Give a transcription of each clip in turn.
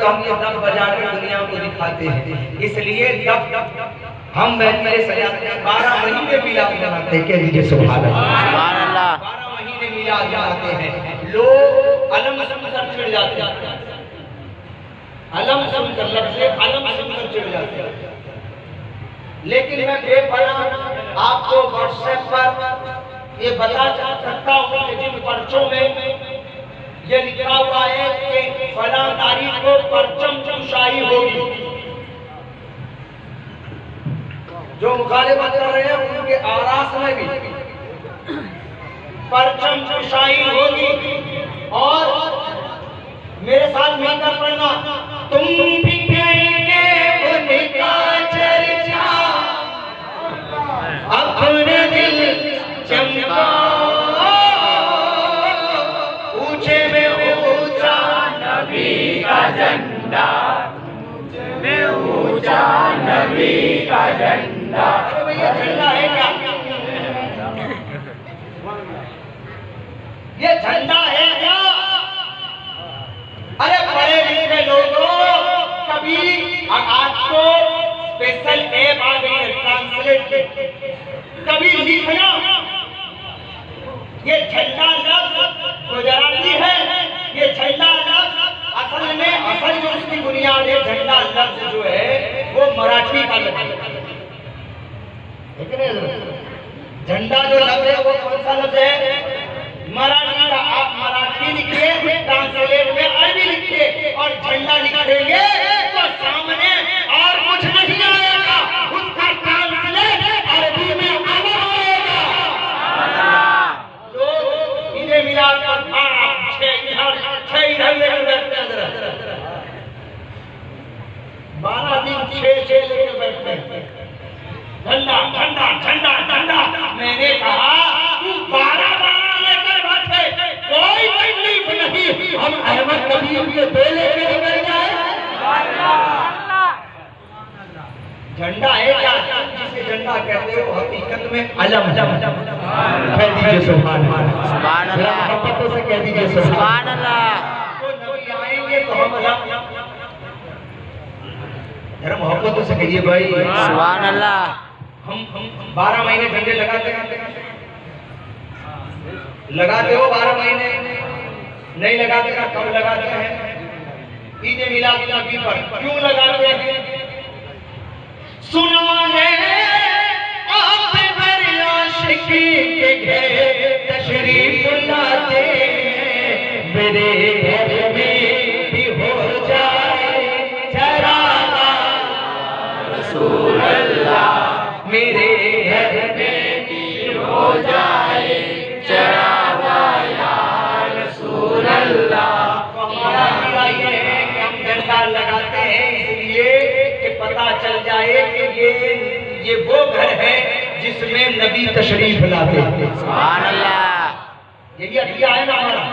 तो हम ये दब बजा के दुनिया को दिखाते हैं। इसलिए दब हम मेरे सजाते हैं, 12 महीने मिलाद बनाते हैं। कह दीजिए सुभान अल्लाह। 12 महीने मिलाद बनाते हैं। लोग अलम सुनकर चिढ़ जाते हैं, अलम सुनकर लफ्ज़ अलम सुनकर चिढ़ जाते हैं। लेकिन मैं बेपनाह आपको व्हाट्सएप पर ये बता सकता हूँ कि जिन पर्चों में ये लिखा हुआ है कि फलां तारीख को परचम कुशाई होगी, जो मुखालिफत कर रहे हैं उनके आरास में भी परचम कुशाई होगी। और मेरे साथ मिलकर पढ़ना, तुम भी कहेंगे उनका चर्चा, अपने दिल चमका, ऊंचे में ऊंचा नबी का झंडा, में ऊंचा नबी का झंडा। ये झंडा है क्या? ये झंडा है क्या? अरे पढ़े लिखे लोगों, कभी आज तो स्पेशल ऐप आ गई है ट्रांसलेट, कभी लिखना ये झंडा लफ्ज़ गुजराती है, ये झंडा लफ्ज़ असल में असल जो उसकी बुनियाद है, झंडा लफ्ज़ जो है वो मराठी का लफ्ज़ है। झंडा जो लफ्ज़ है वो कौन सा लफ्ज़ है? मराठी का। आप मराठी लिखिए, ट्रांसलेट में अरबी लिखिए और झंडा लिखेंगे तो सामने और कुछ नहीं आएगा, उसका ट्रांसलेट अरबी में अलग होगा। लोग इन्हें मिलाकर 6 इधर लेकर बैठते हैं, 12 दिन 6 लेकर बैठते हैं। झंडा झंडा झंडा झंडा। मैंने कहा 12 लेकर बैठे, कोई तकलीफ नहीं, हम अहमद कबीर के 2 लेकर बैठ जाए। झंडा है क्या? जिसे झंडा कहते हो हकीकत में अलम। कह दीजिए सुभान अल्लाह, मोहब्बतों से कह दीजिए सुभान अल्लाह। तो नबी आएंगे तो हम अलम, जरा मोहब्बतों से कहिए भाई सुभान अल्लाह। हम 12 महीने झंडे लगाते हो, 12 महीने नहीं लगाते का कब लगाते हैं? ईद मिलाद नबी पर क्यों लगाते हैं? सुना है आप मेरे आशिकी के घर तशरीफ लाते, मेरे घर में भी हो जाए चरागा रसूल अल्लाह, मेरे घर में भी हो जाए चरागा या रसूल अल्लाह। हमारा ये है कि हम झंडा लगाते हैं इसलिए कि पता चल जाए कि ये वो घर है जिसमें नबी तशरीफ लाते हैं। सुभान अल्लाह। यही अकिदा है ना हमारा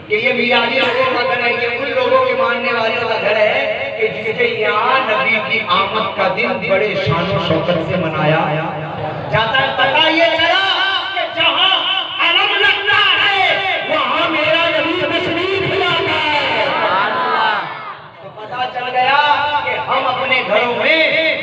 कि ये मियादी लोगों का घर है, ये उन लोगों के मानने वालों का घर है कि जिसके यहाँ नबी की आमद का दिन बड़े शान शौकत से मनाया जाता है। पता ये चला कि जहाँ अलम लगता है वहाँ मेरा नबी तशरीफ लाता है। तो पता चल गया कि हम अपने घरों में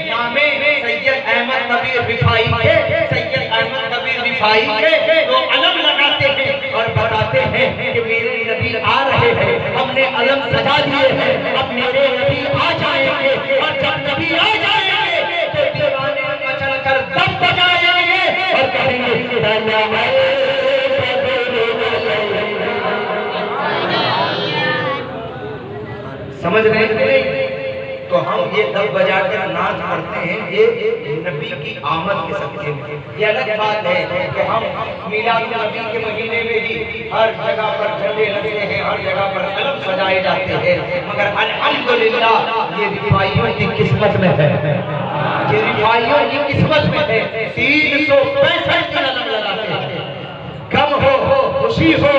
नामे सैयद अहमद कबीर रिफाई के, सैयद अहमद कबीर रिफाई के तो अलम लगाते हैं और बताते हैं कि मेरे नबी आ रहे हैं, हमने अलम सजा दिए हैं, अब मेरे नबी आ जाएंगे। और जब नबी आ जाएंगे तो दीवाने मचल कर दब बजाएंगे और कहेंगे समझ रहे थे? तो हम ये दब बजा कर नाच करते हैं, ये नबी की आमद के सदक़े में। ये अलग बात है कि हम मिलाद नबी के महीने में ही हर जगह पर झंडे लगते हैं, हर जगह पर अलम सजाए जाते हैं, मगर अल्हम्दुलिल्लाह ये रिफाइयों की किस्मत में है, ये रिफाइयों की किस्मत में है। 365 दिन अलम लगाते हैं, गम हो खुशी हो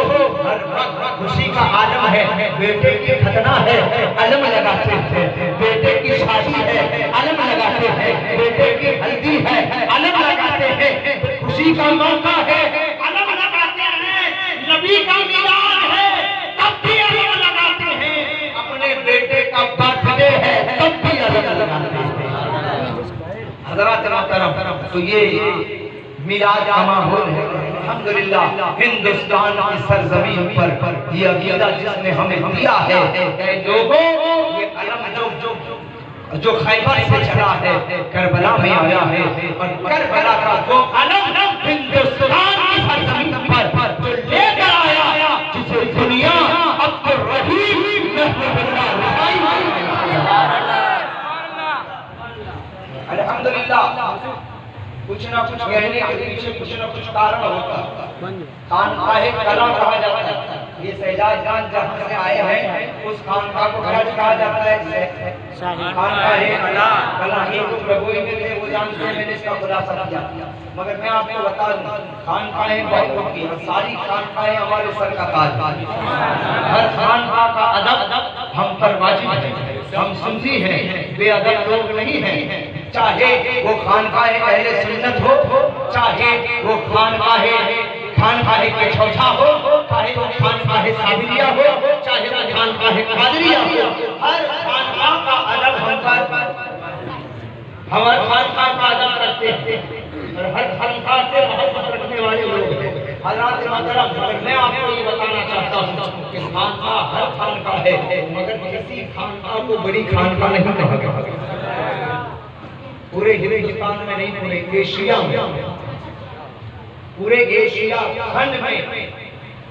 हर वक्त खुशी का आलम है। बेटे की खतना है अलम लगाते हैं, बेटे की शादी है अलम लगाते हैं, बेटे की हल्दी है अलम लगाते हैं, खुशी का मौका है अलम लगाते हैं, नबी का मिलाद है तब भी अलम लगाते हैं। अपने बेटे हज़रात मोहतरम, तो ये मिलाद का माहौल है अल्हम्दुलिल्लाह। हिंदुस्तान की सरजमीन पर ये अकीदा जिसने हमें दिया है, लोगों ये अलम जो खैबर से चला है, करबला में आया है, और करबला का वो अलम हिंदुस्तान की सरजमीन पर जो लेकर आया, जिसे दुनिया अब्दुल रहीम अल्हम्दुलिल्लाह। कुछ ना कुछ कहने के पीछे कुछ ना कुछ कारण होता है। खानकाहे कला कहा जाता है। ये शहजाद खान जहाँ से आए हैं उस खानका को क्या कहा जाता है? खानकाहे कला ही तो प्रभु ही में थे, वो जानते हैं, मैंने इसका खुलासा किया। मगर मैं आपको बता दूं, खानकाहे बहुत होती है, सारी खानकाहे हमारे सर का ताज। हर खानका का अदब हम पर वाजिब है, हम सुन्नी हैं, बेअदब लोग नहीं हैं। चाहे वो खानकाहे अहले सुन्नत हो, चाहे वो खानकाहे के चौथा हो, चाहे वो खानकाहे साबिरिया हो, चाहे वो खानकाहे कादरिया हो, हर खानका का अदब हमारे खानका का अदब रखते हैं और हर खानका से मोहब्बत रखने वाले लोग हैं। हज़रात मोहतरम, मैं आपको ये बताना चाहता हूँ कि खानका हर खानका है, मगर किसी खानका को बड़ी खानका नहीं कहा गया। पूरे हिंदुस्तान में नहीं, पूरे एशिया में, पूरे एशिया खंड में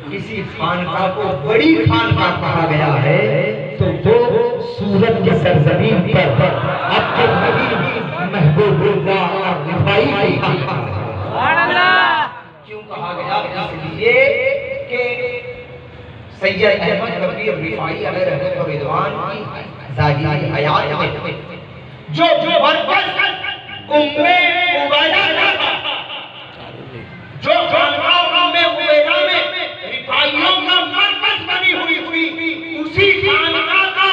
किसी खानका को बड़ी खानका कहा गया है तो वो सूरत के सरजमीन पर अब्दुल रहीम महबूबुल्लाह रिफाई की खानका। क्यों कहा गया? इसलिए कि सैयद अहमद कबीर रिफाई अलैहि रिदवान की ज़ाहिरी हयात में जो बरकत उम्मे उबैदा था, जो खानका उम्मे उबैदा में रिफाइयों का मरकज बनी हुई, उसी खानका का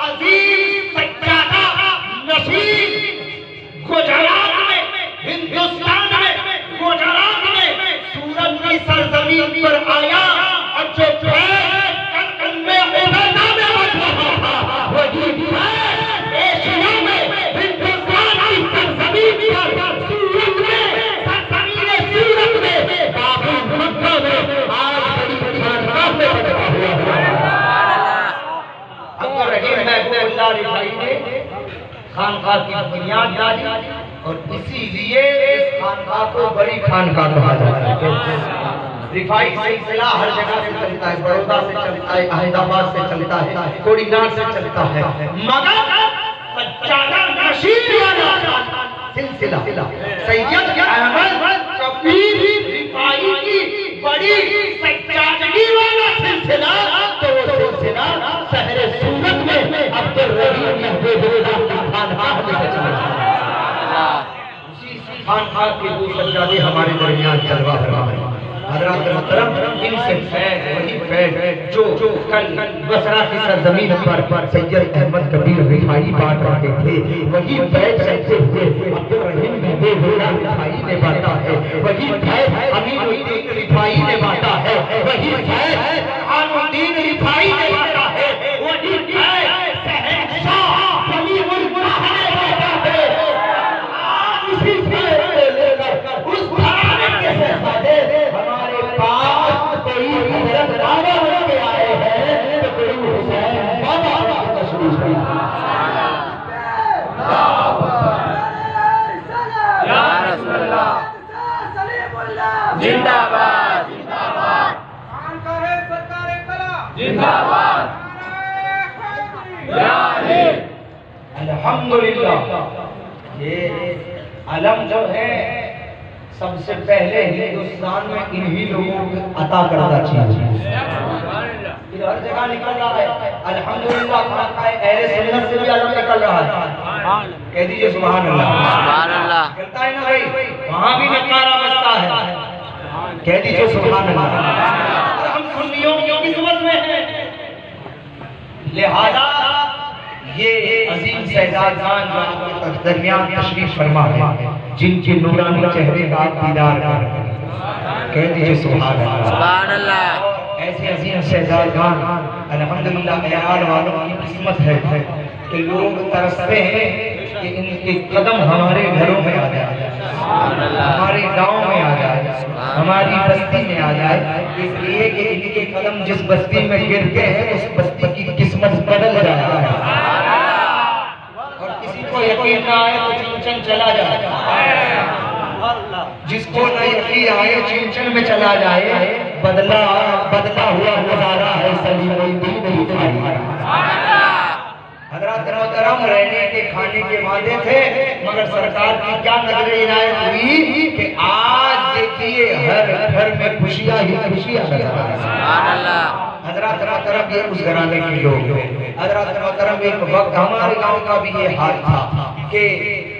अजीम सज्जादा नशीब गुजरात में, हिंदुस्तान में, गुजरात में सूरत की सरजमीन पर आया और जो उम्मे उबैदा में बच रहा था वही एशिया में, हिंदुस्तान की सरजमीन पर, सूरत में, सरजमीन सूरत में, बाबुल मक्का में आज बड़ी खानका में बना हुआ है। अब्दुल रहीम महबूबुल्लाह रिफाई ने खानका की बुनियाद डाली और इसीलिए इस खानका को बड़ी खानका कहा जाता है। रिफाई सिलसिला हर जगह से चलता है, बड़ौदा से चलता है, अहमदाबाद से चलता है, कोडीनार से चलता है, मगर सज्जादा नशीब वाला सिलसिला सैयद अहमद कबीर रिफाई की बड़ी सज्जादगी वाला सिलसिला, तो वो सिलसिला शहर सूरत में अब्दुल रहीम महबूबुल्लाह की खानका में चला। उसी खानका के वो सज्जादे हमारे दरमियान जलवा फरमा है। हज़रात मोहतरम, इनसे फैज़, वही फैज़ जो कल बसरा की सरजमीन पर सैयद अहमद कबीर रिफाई बांट रहे थे, वही फैज़ चलते हुए अब्दुल रहीम महबूबुल्लाह रिफाई ने बांटा है, वही फैज़ अमीनुद्दीन रिफाई ने बांटा है, वही फैज़ बुरहानुद्दीन रिफाई ने बांटा है, वही फैज़ शहंशाह सलीमुल्लाह ने बांटा है। उसी फैज़ को लेकर उस घराने के शहजादे हमारे पास कोई हज़रत बाबा बन के आए हैं, तो कोई हुसैन बाबा की तशरीफ है। या रसूलल्लाह जिंदाबाद, जिंदाबाद, खानकाहे सरकारे कला जिंदाबाद, या अली अल्हम्दुलिल्लाह। ये अलम जो है सबसे पहले हिंदुस्तान में इन्हीं लोगों को अता करना चाहिए। हर जगह निकल रहा है अल्हम्दुलिल्लाह, खानकाहे अहले सुन्नत से भी अलम निकल रहा है। कह दीजिए सुभान अल्लाह, सुभान अल्लाह। कहता है ना भाई, वहाँ भी नकारा बजता है, कह दीजिए सुभान अल्लाह। हम सुन्नियों की समझ में हैं, लिहाजा ये अजीम शहजाद खान जो आपके दरमियान तशरीफ फरमा है, जिनके नूरानी चेहरे का आप दीदार कह दीजिए सुभान अल्लाह। ऐसे अजीम शहजाद खान अल्हम्दुलिल्लाह एरान वालों की किस्मत है कि लोग तरसते हैं कि इनके कदम हमारे घरों में आ जाए, हमारे गांव में आ जाए, हमारी बस्ती में आ जाए, इसलिए कि इनके कदम जिस बस्ती में गिरते हैं उस बस्ती की किस्मत बदल जाए। और किसी को यकीन ना आए तो चिंचन चला जाए, जिसको न यकीन आए चिंचन में चला जाए। बदला बदला हुआ नजारा है सलीमुद्दीन रिफाई। हजरत मोहतरम रहने के खाने के वादे थे, मगर सरकार की क्या नजर इनायत हुई कि आज देखिए हर घर में खुशियां ही खुशियां। हजरत मोहतरम ये उस घराने के लोग, हजरत मोहतरम एक वक्त हमारे गांव का भी ये हाल था कि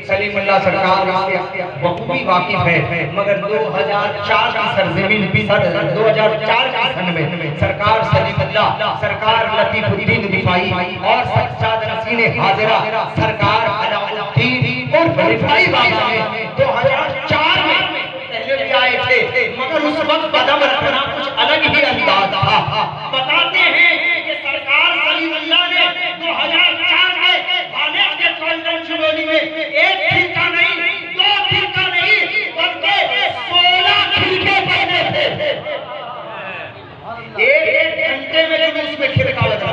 सलीमुल्लाह सरकार इससे बखूबी वाकिफ है, मगर 2004 की सरजमीन 2004 के सन में सरकार सलीमुल्लाह, सरकार लतीफुद्दीन रिफाई और सच्चाद नसीन हाजिरा सरकार अलाउद्दीन और रिफाई बाबा ने 2004 में पहले भी आए थे, मगर उस वक्त कदम रखना कुछ अलग ही अंदाज था। बताते हैं कि सरकार सलीमुल्लाह ने 2004 में बालेग के कॉन्वेंट शिरोली में एक खिड़का नहीं, दो खिड़का नहीं, बल्कि 16 खिड़के बने थे। एक घंटे में जुलूस में खिड़का लगा,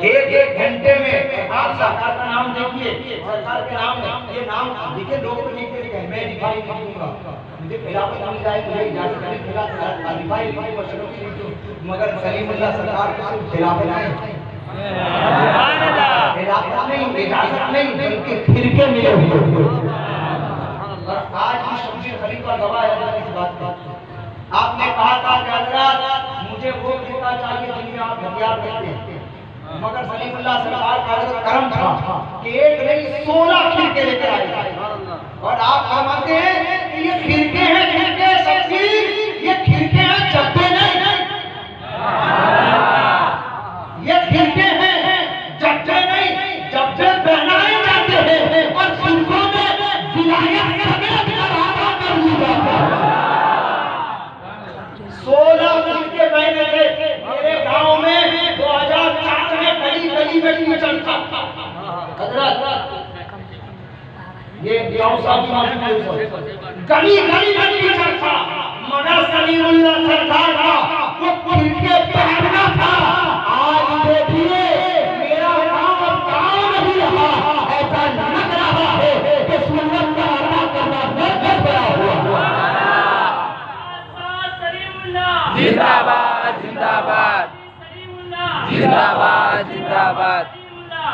एक घंटे में। आप सरकार का नाम देखिए, सरकार के नाम ये नाम देखिए, लोग को लिख के मैं रिफाई लिखूंगा, मुझे खिलाफत मिल जाए, मुझे इजाजत नहीं खिलाफत रिफाई को शर्म से लिखूं, मगर सलीमुल्लाह सरकार को सिर्फ खिलाफत नहीं, खिलाफत नहीं, इजाजत नहीं, बल्कि खिड़के मिले हुए। और आज की शमशीर खलीफा गवाह है इस बात का। आपने कहा था कि हजरत मुझे वो खिड़का चाहिए जिनमें आप हथियार रखते हैं, मगर सलीमुल्लाह सरकार का करम था कि एक नहीं 16 खिड़के लेकर आए। और आप फरमाते हैं कि ये खिड़के हैं, खिड़के सबकी, ये खिड़के हैं जब्बे नहीं, ये खिड़के हैं जब्बे नहीं, जब्बे पहनाए जाते हैं और खिड़कों में विलायत समेत करारा कर दिया जाता है। 16 खिड़के पहने थे मेरे गांव में 2004 में गली गली में चलता था। हजरत ये गांव साहब गली गली में चलता, मगर सलीमुल्लाह सरकार का वो खिड़के पहनना था। आज देखिए मेरा गांव अब गांव नहीं रहा, ऐसा लग रहा है कि सुन्नत का अदा करना मस्जिद बना हुआ। जिंदाबाद जिंदाबाद जिंदाबाद जिंदाबाद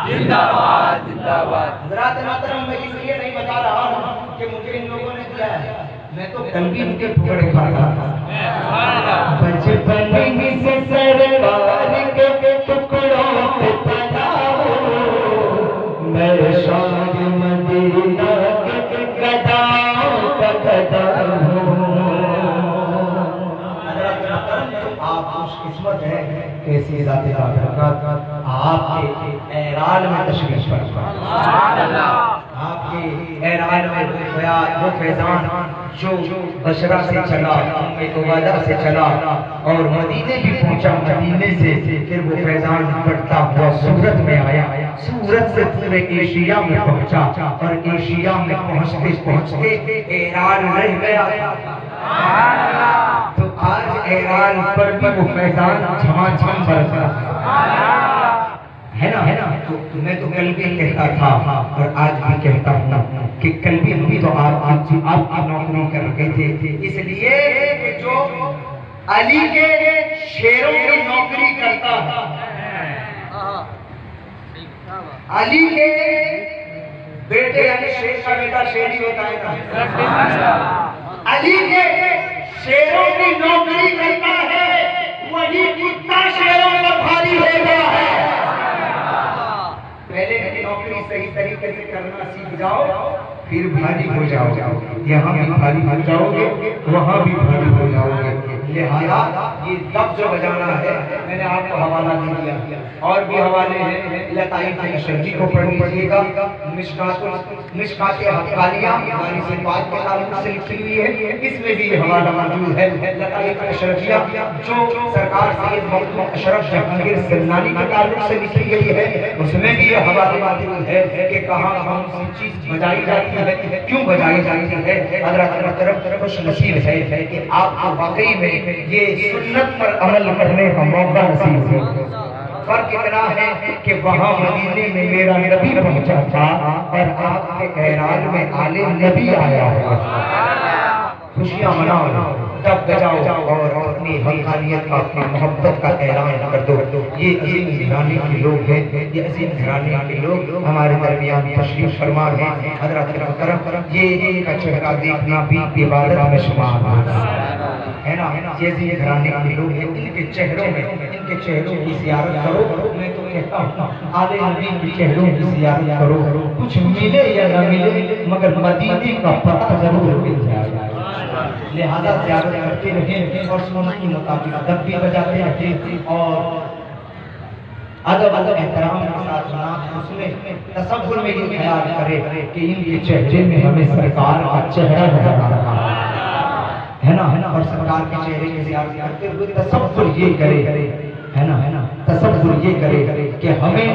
जिंदाबाद जिंदाबाद। हजरत मोहतरम मैं इसलिए नहीं बता रहा हूँ कि मुझे इन लोगों ने दिया है, मैं तो कल भी उनके टुकड़े खा रहा था। बचपन से सरकार के टुकड़ों पे पला हूँ मैं, शान मदीना के गदाओं का गदा हूँ। आप खुशकिस्मत है कैसी ज़ाते का बरकत आपके एरान में तशरीफ फरमा, आपके एरान में वो फैज़ान जो बशरा से चला, उम्मे से चला और मदीने भी पहुंचा, मदीने से फिर वो फैज़ान बढ़ता हुआ सूरत में आया, सूरत से पूरे एशिया में पहुंचा और एशिया में पहुंचते पहुंचते ईरान रह गया। तो आज ईरान पर भी वो फैज़ान झमाझम बरसा है ना। तो मैं तो कल भी कहता था और आज भी कहता हूँ कि कल भी हम तो आपकी नौकरी कर रहे थे, इसलिए कि जो अली के शेरों की नौकरी करता है, अली के बेटे यानी शेर का बेटा शेर ही होता है, अली के शेरों की नौकरी करता है, वही कुत्ता शेरों पर भारी हो गया है। पहले नौकरी सही तरीके से करना सीख जाओ, फिर भारी हो जाओगे, यहाँ भी भारी हो जाओगे, वहाँ भी भारी हो जाओगे। लिहाजा ये दब जो बजाना है, मैंने आपको हवाला दे दिया, और भी हवाले हैं, लताइफ अशरफी को पढ़ लीजिएगा। मिशकात हक्कानिया यानी सिफात के ताल्लुक से लिखी हुई है, इसमें भी ये हवाला मौजूद है। लताइफ अशरफिया जो सरकार सैयद मोहम्मद अशरफ जहांगीर सिरनानी के ताल्लुक से लिखी गई है, उसमें भी ये हवाले मौजूद है कि कहाँ कौन सी चीज बजाई जाती है, क्यों बजाई जाती है। हज़रत तरफ खुश नसीब है कि आपको वाकई में ये सुन्नत पर अमल करने का मौका नसीब हो। फर्क इतना है कि वहाँ मदीने में मेरा नबी पहुंचा था और आपके एरान में आले नबी आया है। खुशियाँ मनाओ, तब बजाओ और अपनी हक़ानियत का, अपनी मोहब्बत का ऐलान कर दो। ये अज़ीम घराने के लोग हैं, ये अज़ीम घराने के लोग हमारे दरमियान तशरीफ फरमा है। हज़रत मोहतरम ये इनका चेहरा देखना भी इबादत में शुमार है ना। ये अज़ीम घराने के लोग हैं, इनके चेहरों की ज़ियारत करो। मैं तो कहता हूँ आले नबी के चेहरों की ज़ियारत करो, कुछ मिले या न मिले मगर मदीने का पता जरूर मिल जाएगा। लिहाजा ज़ियारत करते रहे और सुन्नत के मुताबिक अदब भी बजाते रहे और अदब एहतराम के साथ सुना। उसमें तसव्वुर में ये ख्याल करे कि इनके चेहरे में हमें सरकार का चेहरा नजर आ रहा है ना, और सरकार के चेहरे की ज़ियारत करते हुए तसव्वुर ये करे, है ना, तसव्वुर ये करे कि हमें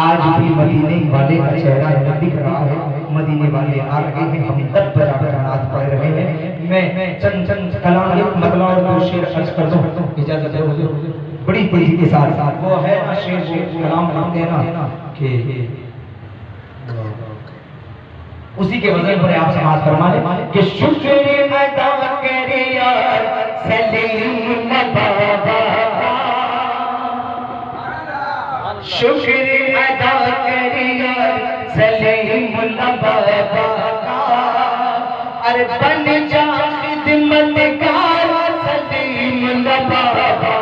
आज भी मदीने वाले का चेहरा दिख रहा है, मदीने वाले आ रहे हैं, हम तब बजाकर नाच पढ़ रहे हैं। मैं चंद कलाम मतलब और दो शेर अर्ज कर दूं, इजाजत है हुजूर, बड़ी तेजी के साथ। वो है ना शेर, वो कलाम पढ़ते हैं ना कि उसी के वजह पर आप समाज फरमा ले कि शुक्र अदा करे यार सलीम बाबा, शुक्र अदा करे यार सलीम बाबा का, अरे बन जा खिदमतगार सलीम बाबा।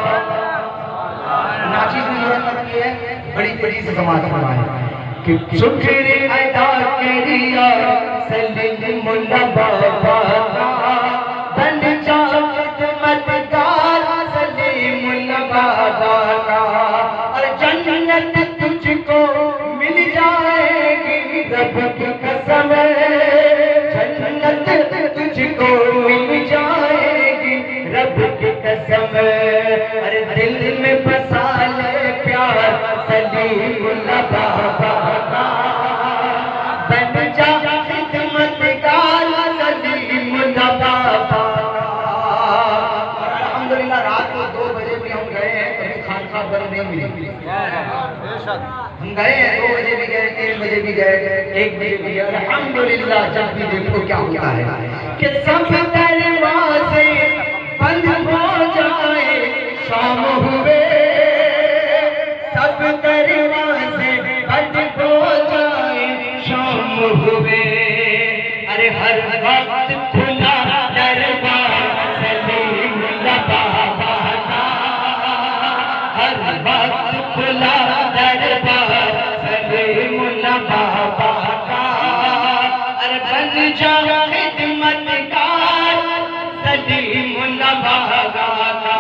नाची ने मत की है, बड़ी तेजी से समाज फरमाए कि शुक्र अदा करे यार सलीम बाबा का, बन जा खिदमतगार सलीम बाबा का, और जन्नत तुझको मिल जाएगी रब की कसम, जन्नत तुझको मिल जाएगी रब की कसम, अरे दिल में बसा ले प्यार सलीम बाबा का, बन जा खिदमतगार सलीम बाबा का। अल्हम्दुलिल्लाह रात को 2 बजे भी हम गए हैं, कभी खानका बंद नहीं मिली। हम गए हैं 2 बजे भी गए, 3 बजे भी गए, 1 बजे भी गए। अल्हम्दुलिल्लाह जब भी देखो क्या होता है कि सब दरवाजे बंद हो जाए, शाम हुए सब दरवाजे बंद हो जाए, शाम हुए, अरे हर वक्त खुला दरबार सलीम बाबा का, हर वक्त खुला दरबार सलीम बाबा का, अरे बन जा खिदमतगार सलीम बाबा का।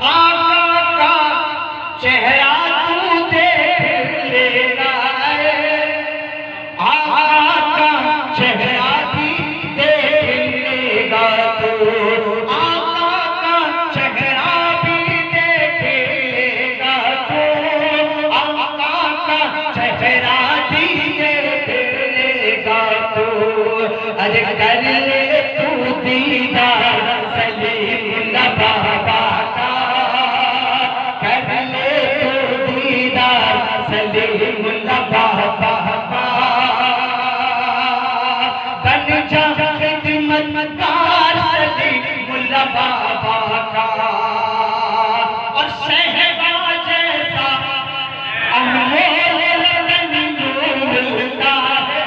आका का चेहरा तू देख लेना है, आका का चेहरा भी देख लेगा तू, आका का चेहरा भी देख लेगा तू, आका का चेहरा भी देख लेगा तू, अरे कर ले तू दीदार सलीम बाबा का, कर ले तू दीदार सलीम बाबा का, बन जा खिदमतगार सलीम बाबा का, और सहबा जैसा अनमोल मिलता है।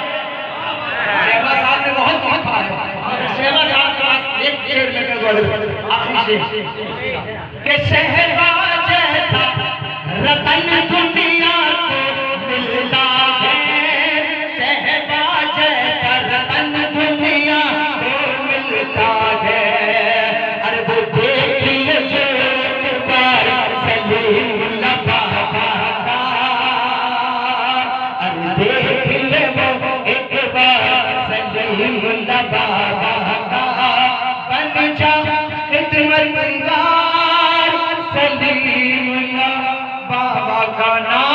सहबा साहब ने बहुत कहा है, सहबा साहब के पास एक शेर लेकर बोले आखिरी शेर कि सहबा जैसा रतन दुनिया को मिलता है, सहबा जैसा रतन दुनिया को मिलता है, का नाम